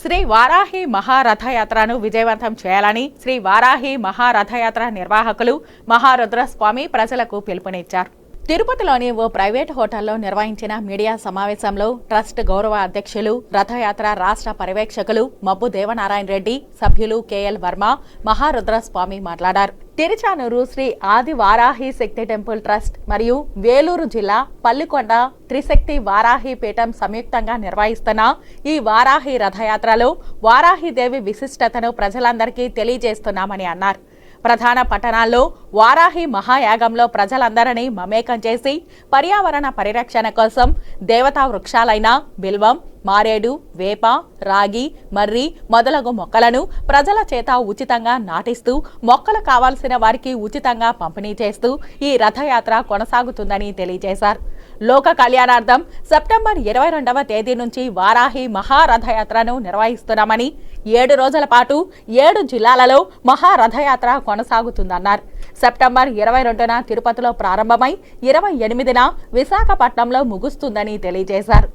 శ్రీ వారాహి మహారథయాత్రను విజయవంతం చేయాలని శ్రీ వారాహి మహారథయాత్ర నిర్వాహకులు మహారుద్ర స్వామి ప్రజలకు పిలుపునిచ్చారు. తిరుపతిలోని ఓ ప్రైవేట్ హోటల్లో నిర్వహించిన మీడియా సమావేశంలో ట్రస్ట్ గౌరవ అధ్యక్షులు, రథయాత్ర రాష్ట్ర పర్యవేక్షకులు మబ్బు దేవనారాయణ రెడ్డి, సభ్యులు కెఎల్ వర్మ, మహారుద్ర స్వామి మాట్లాడారు. తిరుచానూరు శ్రీ ఆది వారాహి శక్తి టెంపుల్ ట్రస్ట్ మరియు వేలూరు జిల్లా పల్లికొండ త్రిశక్తి వారాహి పీఠం సంయుక్తంగా నిర్వహిస్తున్న ఈ వారాహి రథయాత్రలో వారాహిదేవి విశిష్టతను ప్రజలందరికీ తెలియజేస్తున్నామని అన్నారు. ప్రధాన పట్టణాల్లో వారాహి మహాయాగంలో ప్రజలందరినీ మమేకం చేసి పర్యావరణ పరిరక్షణ కోసం దేవతా వృక్షాలైన బిల్వం, మారేడు, వేప, రాగి, మర్రి మొదలగు మొక్కలను ప్రజల చేత ఉచితంగా నాటిస్తూ మొక్కలు కావాల్సిన వారికి ఉచితంగా పంపిణీ చేస్తూ ఈ రథయాత్ర కొనసాగుతుందని తెలియజేశారు. లోక కళ్యాణార్థం సెప్టెంబర్ 22వ తేదీ నుంచి వారాహి మహారథయాత్రను నిర్వహిస్తున్నామని, 7 రోజుల పాటు 7 జిల్లాలలో మహారథయాత్ర కొనసాగుతుందన్నారు. సెప్టెంబర్ 22న తిరుపతిలో ప్రారంభమై 28న విశాఖపట్నంలో ముగుస్తుందని తెలియజేశారు.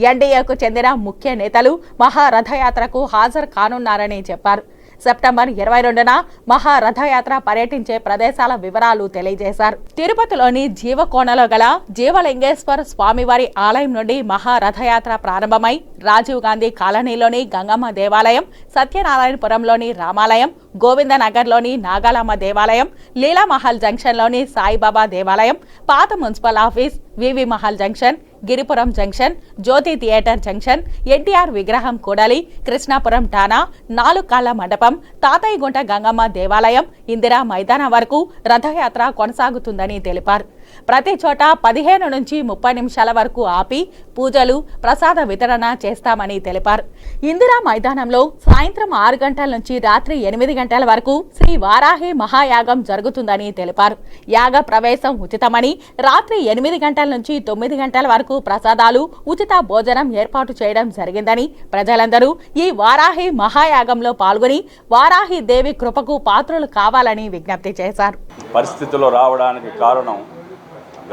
ఎన్డీఏకు చెందిన ముఖ్య నేతలు మహారథయాత్రకు హాజరు కానున్నారని చెప్పారు. సెప్టెంబర్ 22న మహారథయాత్ర పర్యటించే ప్రదేశాల వివరాలు తెలియజేశారు. తిరుపతిలోని జీవకోణలో గల జీవలింగేశ్వర స్వామివారి ఆలయం నుండి మహారథయాత్ర ప్రారంభమై రాజీవ్ గాంధీ కాలనీలోని గంగమ్మ దేవాలయం, సత్యనారాయణపురంలోని రామాలయం, గోవిందనగర్లోని నాగాలమ్మ దేవాలయం, లీలామహల్ జంక్షన్లోని సాయిబాబా దేవాలయం, పాత మున్సిపల్ ఆఫీస్, వివి మహల్ జంక్షన్, గిరిపురం జంక్షన్, జ్యోతి థియేటర్ జంక్షన్, ఎన్టీఆర్ విగ్రహం కూడలి, కృష్ణాపురం ఠాణా, 4 కాళ్ల మండపం, తాతయ్యగుంట గంగమ్మ దేవాలయం, ఇందిరా మైదానం వరకు రథయాత్ర కొనసాగుతుందని తెలిపారు. ప్రతి చోట 15 నుంచి 30 నిమిషాల వరకు ఆపి పూజలు, ప్రసాద వితరణ చేస్తామని తెలిపారు. ఇందిరా మైదానంలో సాయంత్రం 6 గంటల నుంచి రాత్రి 8 గంటల వరకు శ్రీ వారాహి మహాయాగం జరుగుతుందని తెలిపారు. యాగ ప్రవేశం ఉచితమని, రాత్రి 8 గంటల నుంచి 9 గంటల వరకు ప్రసాదాలు, ఉచిత భోజనం ఏర్పాటు చేయడం జరిగిందని, ప్రజలందరూ ఈ వారాహి మహాయాగంలో పాల్గొని వారాహి దేవి కృపకు పాత్రులు కావాలని విజ్ఞప్తి చేశారు. పరిస్థితులు రావడానికి కారణం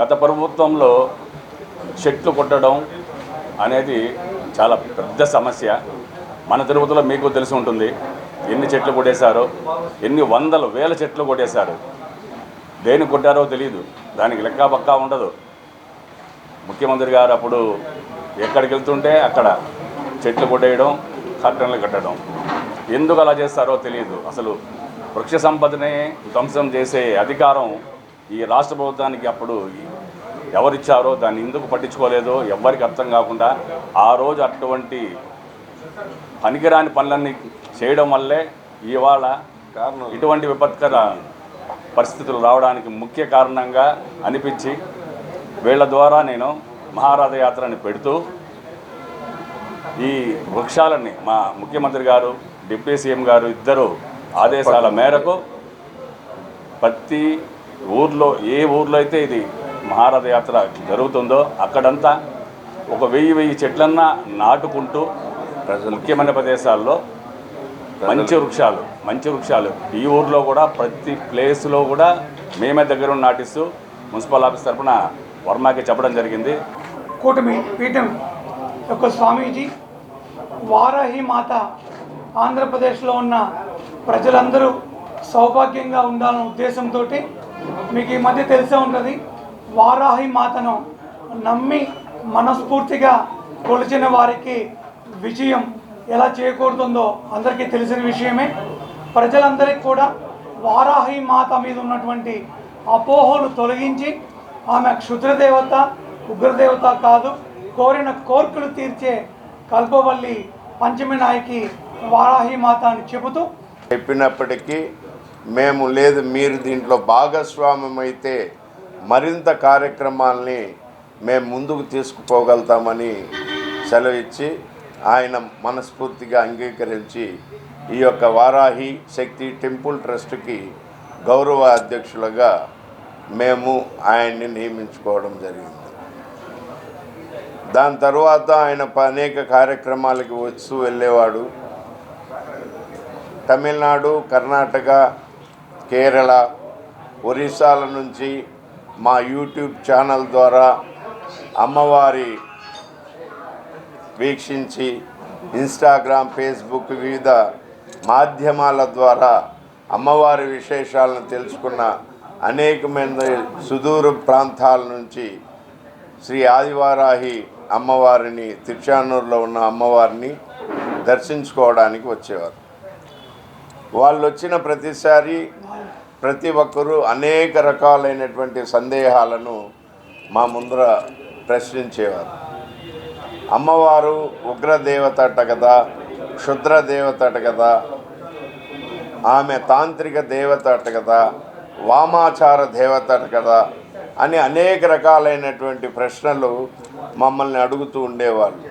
గత ప్రభుత్వంలో చెట్లు కొట్టడం అనేది చాలా పెద్ద సమస్య. మన తిరుపతిలో మీకు తెలిసి ఉంటుంది ఎన్ని చెట్లు కొట్టేశారో, ఎన్ని వందల వేల చెట్లు కొట్టేశారు. దేని కొట్టారో తెలియదు, దానికి లెక్క పక్కా ఉండదు. ముఖ్యమంత్రి గారు అప్పుడు ఎక్కడికి వెళ్తుంటే అక్కడ చెట్లు కొట్టేయడం, కట్టెలు కట్టడం. ఎందుకు అలా చేస్తారో తెలియదు. అసలు వృక్ష సంపదని ధ్వంసం చేసే అధికారం ఈ రాష్ట్ర ప్రభుత్వానికి అప్పుడు ఎవరిచ్చారో దాన్ని ఎందుకు పట్టించుకోలేదో ఎవ్వరికి అర్థం కాకుండా ఆ రోజు అటువంటి పనికిరాని పనులన్నీ చేయడం వల్లే ఇవాళ ఇటువంటి విపత్కర పరిస్థితులు రావడానికి ముఖ్య కారణంగా అనిపించి వీళ్ళ ద్వారా నేను మహారథయాత్రని పెడుతూ ఈ వృక్షాలని మా ముఖ్యమంత్రి గారు, డిప్యూటీ సీఎం గారు ఇద్దరు ఆదేశాల మేరకు ప్రతి ఊర్లో, ఏ ఊర్లో అయితే ఇది మహారథయాత్ర జరుగుతుందో అక్కడంతా ఒక 1000 చెట్లన్నా నాటుకుంటూ ముఖ్యమైన ప్రదేశాల్లో మంచి వృక్షాలు ఈ ఊర్లో కూడా ప్రతి ప్లేస్లో కూడా మేమే దగ్గర నాటిస్తూ మున్సిపల్ ఆఫీస్ తరఫున వర్మకి చెప్పడం జరిగింది. కూటమి పీఠం యొక్క స్వామీజీ వారాహి మాత ఆంధ్రప్రదేశ్లో ఉన్న ప్రజలందరూ సౌభాగ్యంగా ఉండాలనే ఉద్దేశంతో మీకు ఈ మధ్య తెలిసే ఉంటుంది, వారాహి మాతను నమ్మి మనస్ఫూర్తిగా కొలిచిన వారికి విజయం ఎలా చేకూరుతుందో అందరికీ తెలిసిన విషయమే. ప్రజలందరికీ కూడా వారాహి మాత మీద ఉన్నటువంటి అపోహలు తొలగించి ఆమె క్షుద్రదేవత, ఉగ్రదేవత కాదు, కోరిన కోర్కులు తీర్చే కల్పవల్లి పంచమి నాయకి వారాహి మాత అని చెబుతూ చెప్పినప్పటికీ మేము లేదు, మీరు దీంట్లో భాగస్వామ్యమైతే మరింత కార్యక్రమాల్ని మేము ముందుకు తీసుకుపోగలుగుతామని సెలవిచ్చి ఆయన మనస్ఫూర్తిగా అంగీకరించి ఈ యొక్క వారాహి శక్తి టెంపుల్ ట్రస్ట్కి గౌరవ అధ్యక్షులుగా మేము ఆయన్ని నియమించుకోవడం జరిగింది. దాని తర్వాత ఆయన అనేక కార్యక్రమాలకి వస్తూ వెళ్ళేవాడు. తమిళనాడు, కర్ణాటక, కేరళ, ఒరిస్సాల నుంచి మా యూట్యూబ్ ఛానల్ ద్వారా అమ్మవారి వీక్షించి ఇన్స్టాగ్రామ్, ఫేస్బుక్ వివిధ మాధ్యమాల ద్వారా అమ్మవారి విశేషాలను తెలుసుకున్న అనేకమంది సుదూర ప్రాంతాల నుంచి శ్రీ ఆదివారాహి అమ్మవారిని, తిరుచానూరులో ఉన్న అమ్మవారిని దర్శించుకోవడానికి వచ్చేవారు. వాళ్ళు వచ్చిన ప్రతిసారి ప్రతి ఒక్కరూ అనేక రకాలైనటువంటి సందేహాలను మా ముందర ప్రశ్నించేవారు. అమ్మవారు ఉగ్రదేవత అట కదా, క్షుద్ర దేవత అట కదా, ఆమె తాంత్రిక దేవత అట కదా, వామాచార దేవత అట కదా అని అనేక రకాలైనటువంటి ప్రశ్నలు మమ్మల్ని అడుగుతూ ఉండేవాళ్ళు.